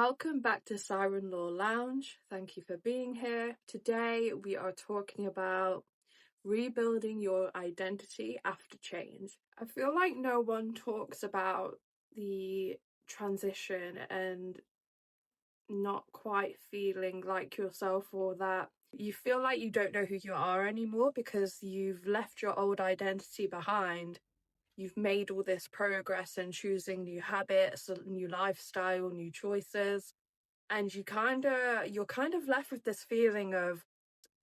Welcome back to Sirenlore Lounge. Thank you for being here. Today we are talking about rebuilding your identity after change. I feel like no one talks about the transition and not quite feeling like yourself, or that you feel like you don't know who you are anymore because you've left your old identity behind. You've made all this progress in choosing new habits, new lifestyle, new choices, and you're kind of left with this feeling of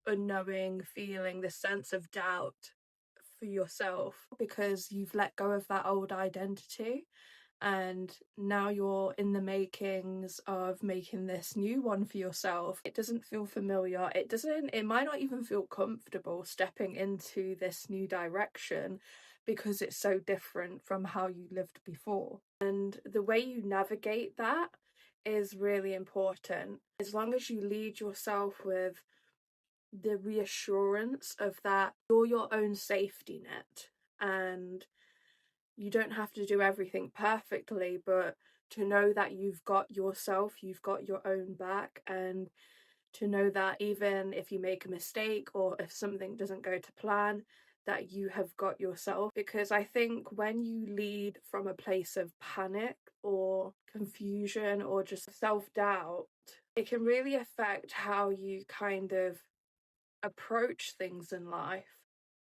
unknowing, feeling this sense of doubt for yourself because you've let go of that old identity, and now you're in the makings of making this new one for yourself. It doesn't feel familiar. It might not even feel comfortable stepping into this new direction because it's so different from how you lived before. And the way you navigate that is really important. As long as you lead yourself with the reassurance of that you're your own safety net, and you don't have to do everything perfectly, but to know that you've got yourself, you've got your own back, and to know that even if you make a mistake or if something doesn't go to plan, that you have got yourself. Because I think when you lead from a place of panic or confusion or just self-doubt, it can really affect how you kind of approach things in life.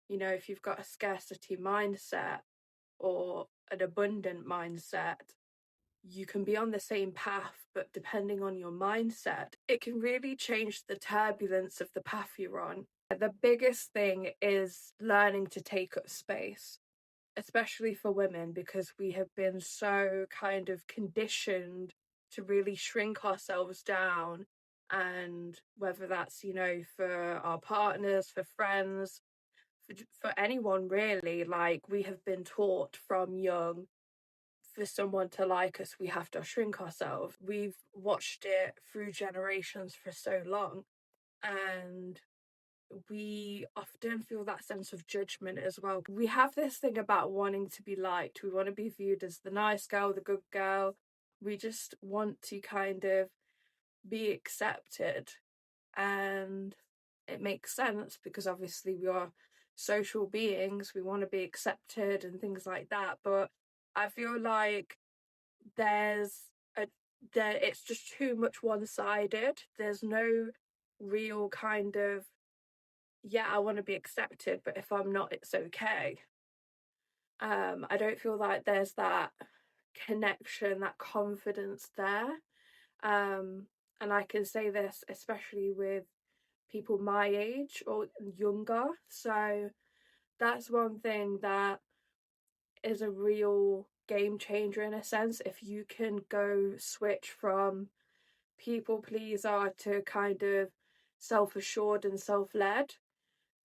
You know, if you've got a scarcity mindset or an abundant mindset, you can be on the same path, but depending on your mindset, it can really change the turbulence of the path you're on. The biggest thing is learning to take up space, especially for women, because we have been so kind of conditioned to really shrink ourselves down. And whether that's, for our partners, for friends, for anyone really, like, we have been taught from young, for someone to like us, we have to shrink ourselves. We've watched it through generations for so long, and we often feel that sense of judgment as well. We have this thing about wanting to be liked. We want to be viewed as the nice girl, the good girl. We just want to kind of be accepted. And it makes sense because obviously we are social beings. We want to be accepted and things like that. But I feel like it's just too much one-sided. There's no real kind of, yeah, I want to be accepted, but if I'm not, it's okay. I don't feel like there's that connection, that confidence there. And I can say this especially with people my age or younger. So that's one thing that is a real game changer in a sense. If you can go switch from people pleaser to kind of self-assured and self-led,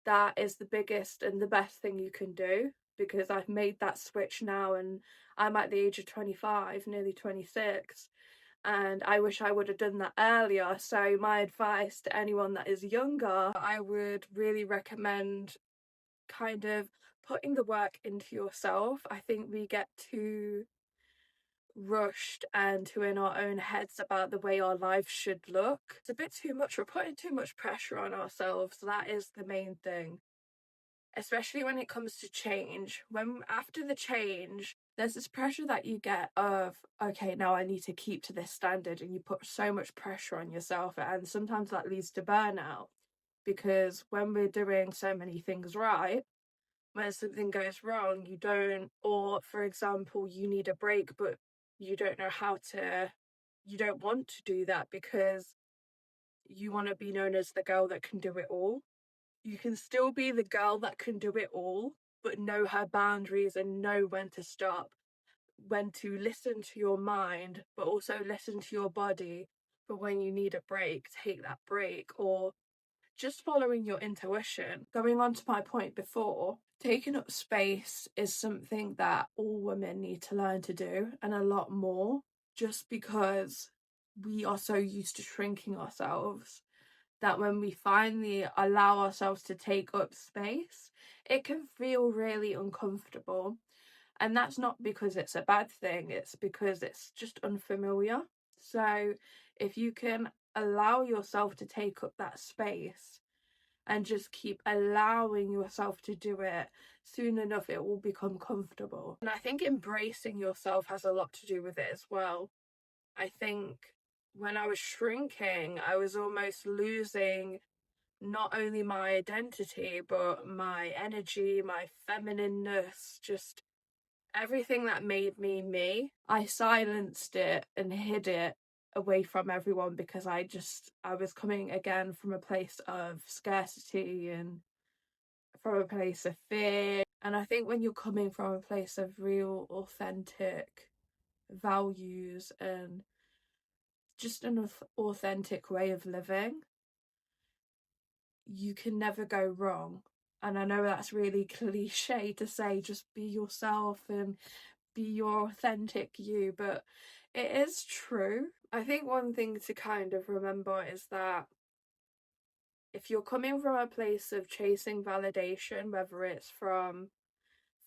that is the biggest and the best thing you can do, because I've made that switch now and I'm at the age of 25, nearly 26, and I wish I would have done that earlier. So my advice to anyone that is younger, I would really recommend kind of putting the work into yourself. I think we get too rushed and too in our own heads about the way our life should look. It's a bit too much. We're putting too much pressure on ourselves. That is the main thing, especially when it comes to change. When after the change, there's this pressure that you get of, okay, now I need to keep to this standard, and you put so much pressure on yourself, and sometimes that leads to burnout, because when we're doing so many things right, when something goes wrong, you don't, or for example, you need a break, but you don't know how to, you don't want to do that because you want to be known as the girl that can do it all. You can still be the girl that can do it all, but know her boundaries and know when to stop, when to listen to your mind, but also listen to your body. But when you need a break, take that break, or just following your intuition. Going on to my point before, taking up space is something that all women need to learn to do, and a lot more, just because we are so used to shrinking ourselves that when we finally allow ourselves to take up space, it can feel really uncomfortable. And that's not because it's a bad thing, it's because it's just unfamiliar. So if you can allow yourself to take up that space and just keep allowing yourself to do it, soon enough it will become comfortable. And I think embracing yourself has a lot to do with it as well. I think when I was shrinking, I was almost losing not only my identity, but my energy, my feminineness, just everything that made me me. I silenced it and hid it away from everyone because I was coming again from a place of scarcity and from a place of fear. And I think when you're coming from a place of real authentic values and just an authentic way of living, you can never go wrong. And I know that's really cliche to say, just be yourself and be your authentic you, but it is true. I think one thing to kind of remember is that if you're coming from a place of chasing validation, whether it's from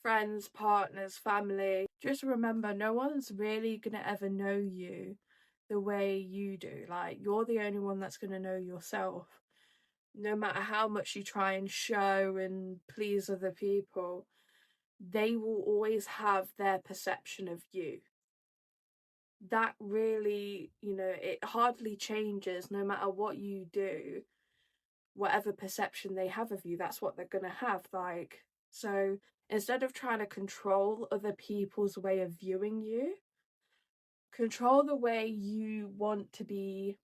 friends, partners, family, just remember no one's really gonna ever know you the way you do. Like, you're the only one that's gonna know yourself. No matter how much you try and show and please other people, they will always have their perception of you. That really, it hardly changes no matter what you do. Whatever perception they have of you, that's what they're gonna have. Like, so instead of trying to control other people's way of viewing you, control the way you want to be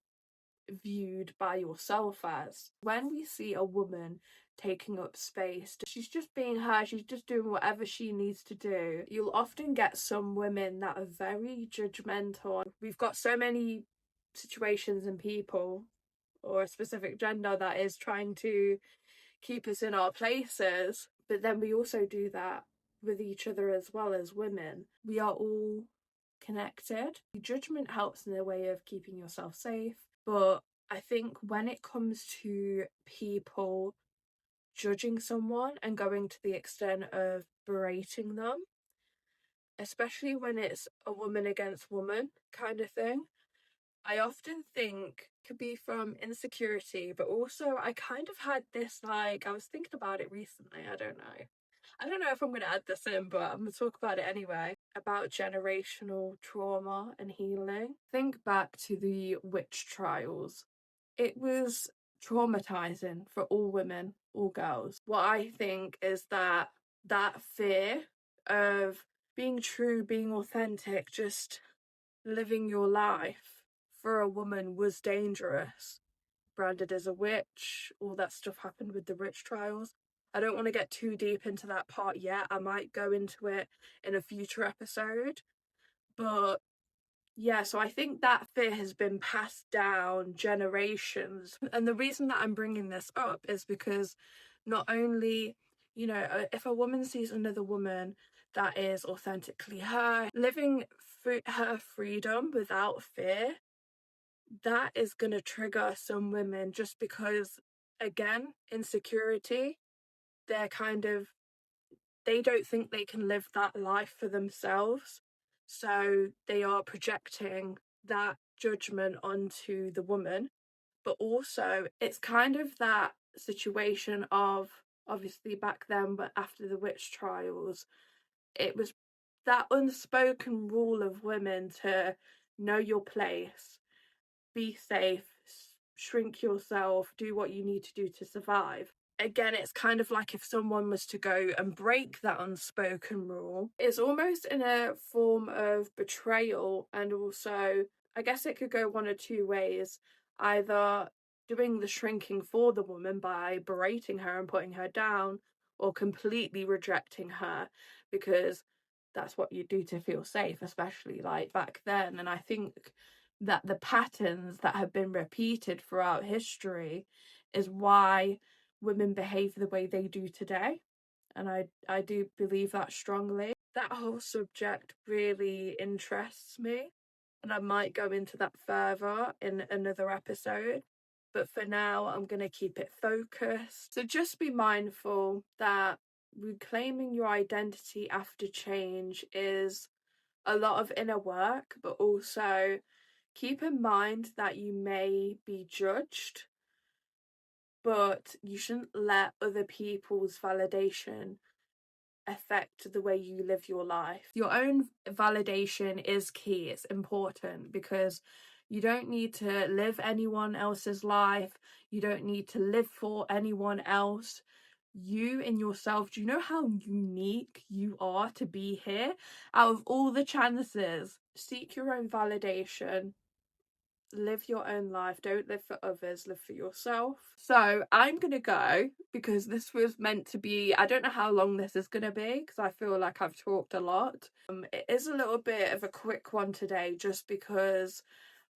viewed by yourself as. When we see a woman taking up space, she's just being her, she's just doing whatever she needs to do. You'll often get some women that are very judgmental. We've got so many situations and people, or a specific gender, that is trying to keep us in our places, but then we also do that with each other as well as women. We are all connected. Judgment helps in the way of keeping yourself safe, but I think when it comes to people judging someone and going to the extent of berating them, especially when it's a woman against woman kind of thing, I often think it could be from insecurity, but also I kind of had this, like, I was thinking about it recently, I don't know if I'm going to add this in, but I'm going to talk about it anyway, about generational trauma and healing. Think back to the witch trials. It was traumatizing for all women, all girls. What I think is that fear of being true, being authentic, just living your life for a woman was dangerous. Branded as a witch, all that stuff happened with the witch trials. I don't want to get too deep into that part yet. I might go into it in a future episode. But yeah, so I think that fear has been passed down generations. And the reason that I'm bringing this up is because not only, if a woman sees another woman that is authentically her, living her freedom without fear, that is going to trigger some women just because, again, insecurity, they don't think they can live that life for themselves. So they are projecting that judgment onto the woman. But also, it's kind of that situation of, obviously back then, but after the witch trials, it was that unspoken rule of women to know your place, be safe, shrink yourself, do what you need to do to survive. Again, it's kind of like if someone was to go and break that unspoken rule, it's almost in a form of betrayal. And also, I guess it could go one or two ways, either doing the shrinking for the woman by berating her and putting her down, or completely rejecting her because that's what you do to feel safe, especially like back then. And I think that the patterns that have been repeated throughout history is why women behave the way they do today. And I do believe that strongly. That whole subject really interests me, and I might go into that further in another episode. But for now, I'm going to keep it focused. So just be mindful that reclaiming your identity after change is a lot of inner work, but also keep in mind that you may be judged, but you shouldn't let other people's validation affect the way you live your life. Your own validation is key, it's important, because you don't need to live anyone else's life, you don't need to live for anyone else. You in yourself, do you know how unique you are to be here? Out of all the chances, seek your own validation. Live your own life. Don't live for others, live for yourself. So I'm gonna go, because this was meant to be, I don't know how long this is gonna be, because I feel like I've talked a lot. It is a little bit of a quick one today, just because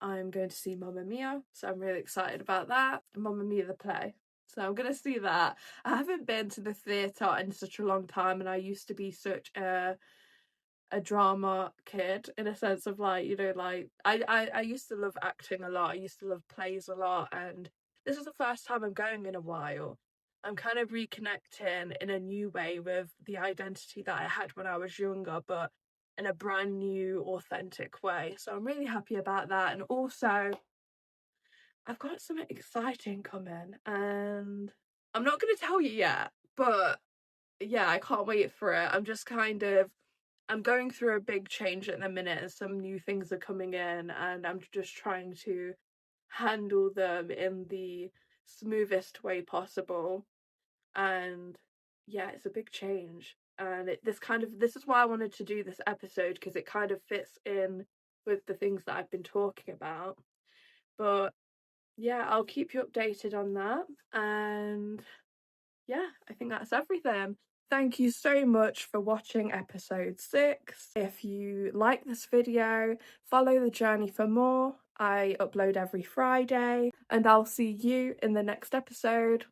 I'm going to see Mamma Mia, so I'm really excited about that. Mamma Mia the play. So I'm gonna see that. I haven't been to the theatre in such a long time, and I used to be such a drama kid, in a sense of, like, you know, like I used to love acting a lot. I used to love plays a lot, and this is the first time I'm going in a while. I'm kind of reconnecting in a new way with the identity that I had when I was younger, but in a brand new, authentic way. So I'm really happy about that. And also, I've got something exciting coming, and I'm not going to tell you yet, but yeah, I can't wait for it. I'm going through a big change at the minute, and some new things are coming in, and I'm just trying to handle them in the smoothest way possible. And yeah, it's a big change. And this is why I wanted to do this episode, because it kind of fits in with the things that I've been talking about. But yeah, I'll keep you updated on that. And yeah, I think that's everything. Thank you so much for watching episode 6. If you like this video, follow the journey for more. I upload every Friday, and I'll see you in the next episode.